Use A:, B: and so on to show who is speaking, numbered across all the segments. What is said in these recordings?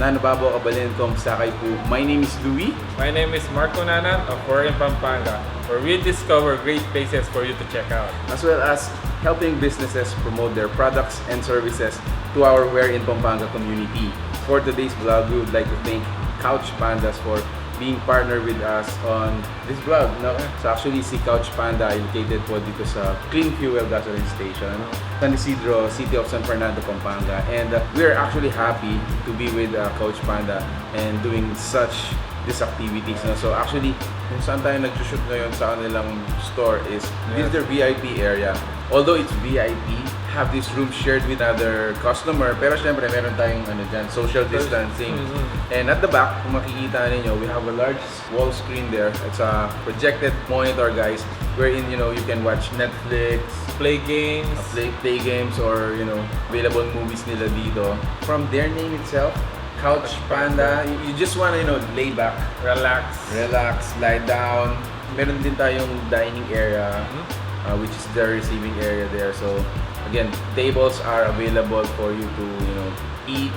A: Nanababo Kabalenkom Sakay po. My name is Louie.
B: My name is Marco Nanan of We're in Pampanga, where we discover great places for you to check out.
A: As well as helping businesses promote their products and services to our We're in Pampanga community. For today's vlog, we would like to thank CouchPandas for being partnered with us on this vlog. No? So actually si CouchPanda ay located po dito sa Clean Fuel Gasoline Station, San Isidro, City of San Fernando, Pampanga. And we are actually happy to be with CouchPanda and doing such these activities. No? So actually, kung saan tayo nag-shoot ngayon sa kanilang store is this is their VIP area. Although it's VIP, have this room shared with other customer, pero syempre meron tayong social distancing. And at the back, kung makikita ninyo, we have a large wall screen there. It's a projected monitor, guys, wherein you can watch Netflix,
B: Play games,
A: play games, or available movies nila dito. From their name itself, CouchPanda, you just wanna lay back,
B: relax,
A: lie down. Meron din tayong dining area, which is the receiving area there. So again, tables are available for you to eat,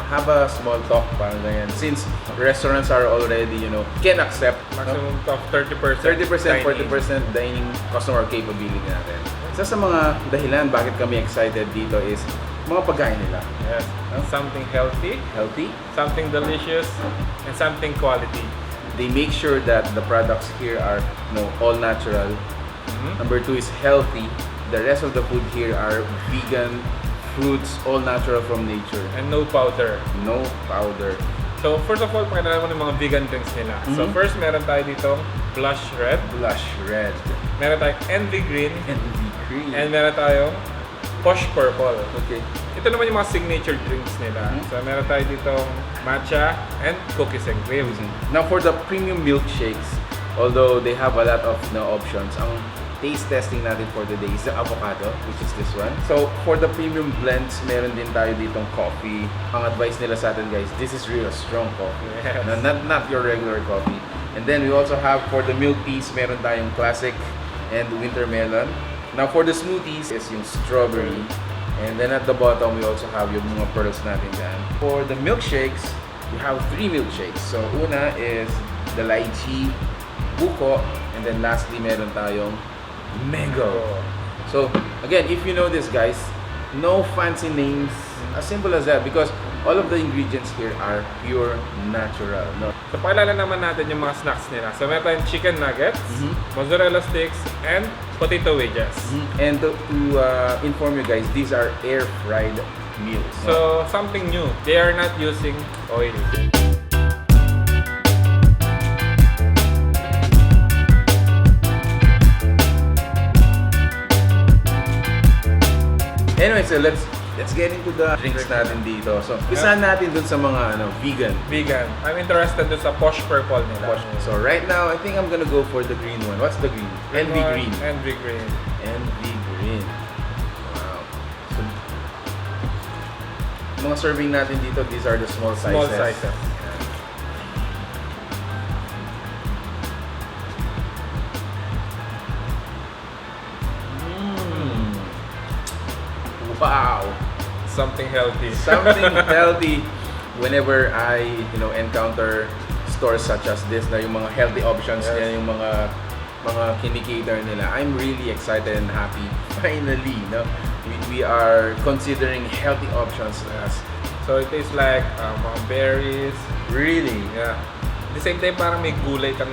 A: have a small talk, parang ganyan. Since restaurants are already can accept
B: maximum of 30%,
A: 40% dining customer capability natin. Isa sa mga dahilan bakit kami excited dito is mga pagkain nila.
B: Yes. Something healthy, something delicious, and something quality.
A: They make sure that the products here are all natural. Number 2 is healthy. The rest of the food here are vegan, fruits, all natural from nature.
B: And no powder.
A: No powder.
B: So first of all, pakita naman ng mga vegan drinks nila. So first, meron tayo dito Blush Red. Meron tayong Envy Green. And meron tayong Posh Purple.
A: Okay.
B: Ito naman yung mga signature drinks nila. So meron tayo dito matcha and cookies and cream.
A: Now for the premium milkshakes, although they have a lot of options, ang taste testing natin for today is the avocado, which is this one. So for the premium blends, meron din tayo ditong coffee. Ang advice nila sa atin, guys, this is real strong coffee.
B: Yes.
A: Not your regular coffee. And then we also have for the milk teas, meron tayong classic and winter melon. Now for the smoothies is yung strawberry. And then at the bottom, we also have yung mga pearls natin dyan. For the milkshakes, we have 3 milkshakes. So una is the lychee, buko, and then lastly, meron tayong mango. So again, if you know this, guys, no fancy names, as simple as that, because all of the ingredients here are pure natural. No?
B: So pakilala naman natin yung mga snacks nila. So meron tayong chicken nuggets, mozzarella sticks, and potato wedges.
A: And to inform you guys, these are air-fried meals.
B: So something new, they are not using oil.
A: Anyway, so let's get into the drinks natin dito. So, isahan natin dun sa mga vegan.
B: I'm interested dun sa Posh Purple nila.
A: So right now, I think I'm gonna go for the green one. What's the green? Envy Green.
B: Envy Green.
A: Envy Green. Wow. So, mga serving natin dito, these are the small sizes.
B: Small sizes.
A: Wow!
B: Something healthy.
A: Something healthy. Whenever I, encounter stores such as this na yung mga healthy options, yan yung mga kinikater nila, I'm really excited and happy. Finally, we are considering healthy options as.
B: So it tastes like mga berries.
A: Really?
B: Yeah. At the same time, parang may gulay kang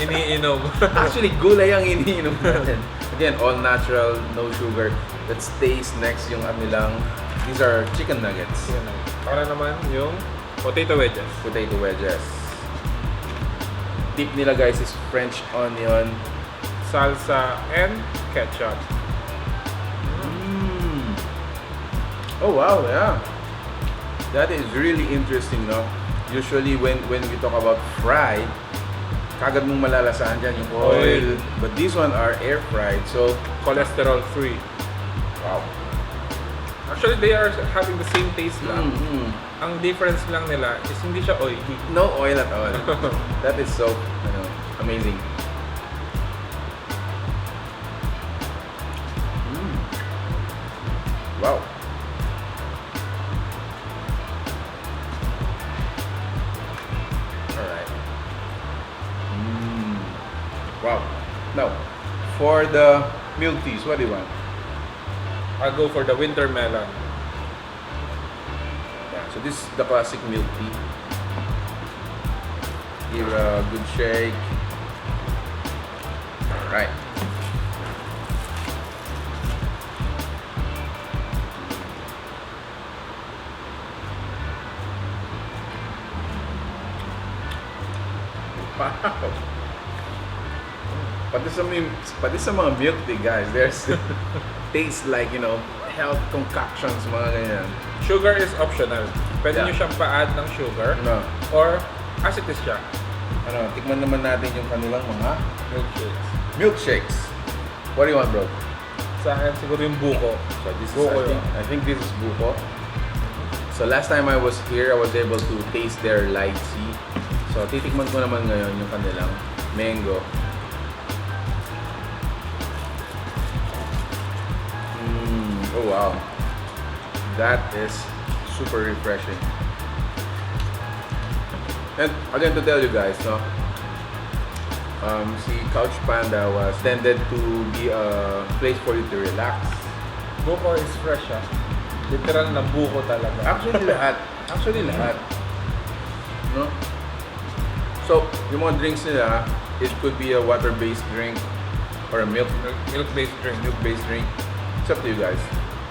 B: iniinom.
A: Actually, gulay ang iniinom natin. Again, all natural, no sugar. Let's taste next yung nilang. These are chicken nuggets.
B: Para naman yung potato wedges.
A: Tip nila, guys, is French onion,
B: salsa, and ketchup.
A: Oh wow, yeah. That is really interesting, no? Usually when we talk about fried, kagad mong malalasahan dyan yung oil. But these one are air fried, so
B: cholesterol free.
A: Wow.
B: Actually, they are having the same taste lang. Ang difference lang nila is hindi siya oily.
A: No oil at all. That is so amazing. Wow. Wow. Now, for the milk teas, what do you want?
B: I'll go for the winter melon.
A: Yeah, so this is the classic milk tea. Give a good shake. Alright. Wow. Pati sa mga milk tea, guys, there's tastes like, you know, health concoctions, mga ganyan.
B: Sugar is optional. Pwede
A: Yeah.
B: nyo siyang pa-add ng sugar.
A: Ano,
B: Or as it is siya.
A: tikman naman natin yung kanilang mga
B: Milkshakes.
A: milkshakes. What do you want, bro?
B: Sa akin siguro yung buko.
A: So this is,
B: Buko
A: I think this is buko. So last time I was here, I was able to taste their lychee. So titikman ko naman ngayon yung kanilang mango. Oh wow, that is super refreshing. And again, to tell you guys, no, si Couch Panda was intended to be a place for you to relax.
B: Buko is fresh ah. Literal na buko talaga.
A: Actually lahat. No? So, yung mga drinks nila, it could be a water-based drink or a
B: Milk-based drink.
A: milk-based drink. It's up to you guys.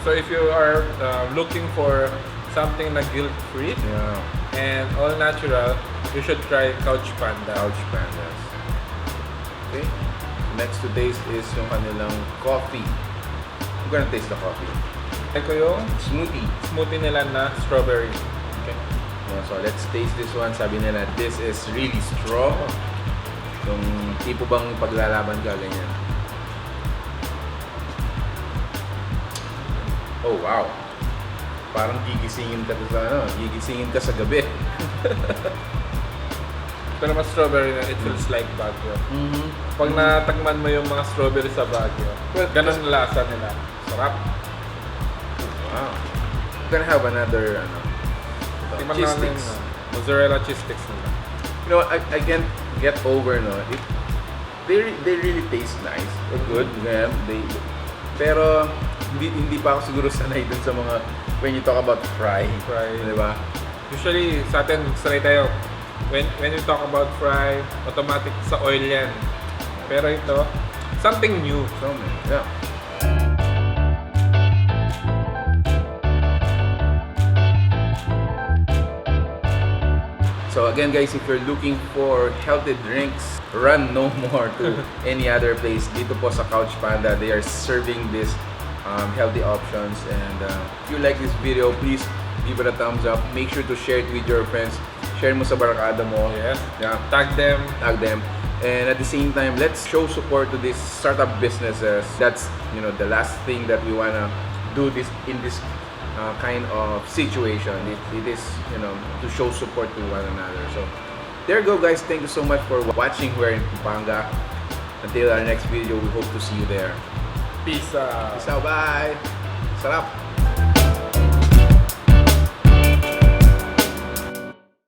B: So if you are looking for something na guilt-free
A: Yeah.
B: and all natural, you should try CouchPandas.
A: CouchPandas. Okay. Next to taste is yung kanilang coffee. I'm gonna taste the coffee.
B: Try ko yung smoothie nila na strawberry.
A: Okay. Yeah, so let's taste this one. Sabi nila, this is really strong. Yung tipo bang paglalaban ka, ganyan. Oh wow. Parang gigisingin ka sa gabi.
B: Pero mas strawberry na, it feels like Baguio.
A: Mm-hmm.
B: Pag natagman mo yung mga strawberry sa Baguio,
A: Well,
B: ganun ang lasa nila. Sarap.
A: Wow. I'm gonna have another
B: Tingnan
A: cheese
B: natin,
A: sticks.
B: mozzarella cheese sticks nila.
A: You know, I can't get over, no. They really taste nice. Good. Yeah, pero hindi pa ako siguro sanay dun sa mga when you talk about fry. Di ba?
B: Usually sa atin sanay tayo. When you talk about fry, automatic sa oil yan. Pero ito, something new.
A: Yeah. So again guys, if you're looking for healthy drinks, run no more to any other place. Dito po sa Couch Panda, they are serving this healthy options. And if you like this video, please give it a thumbs up. Make sure to share it with your friends. Share mo sa barkada mo.
B: Yes.
A: Yeah.
B: Tag them.
A: And at the same time, let's show support to these startup businesses. That's, you know, the last thing that we wanna do this in this kind of situation. It is, you know, to show support to one another. So there you go guys. Thank you so much for watching here in Pampanga. Until our next video, we hope to see you there.
B: Peace out.
A: Peace out. Bye. Sarap.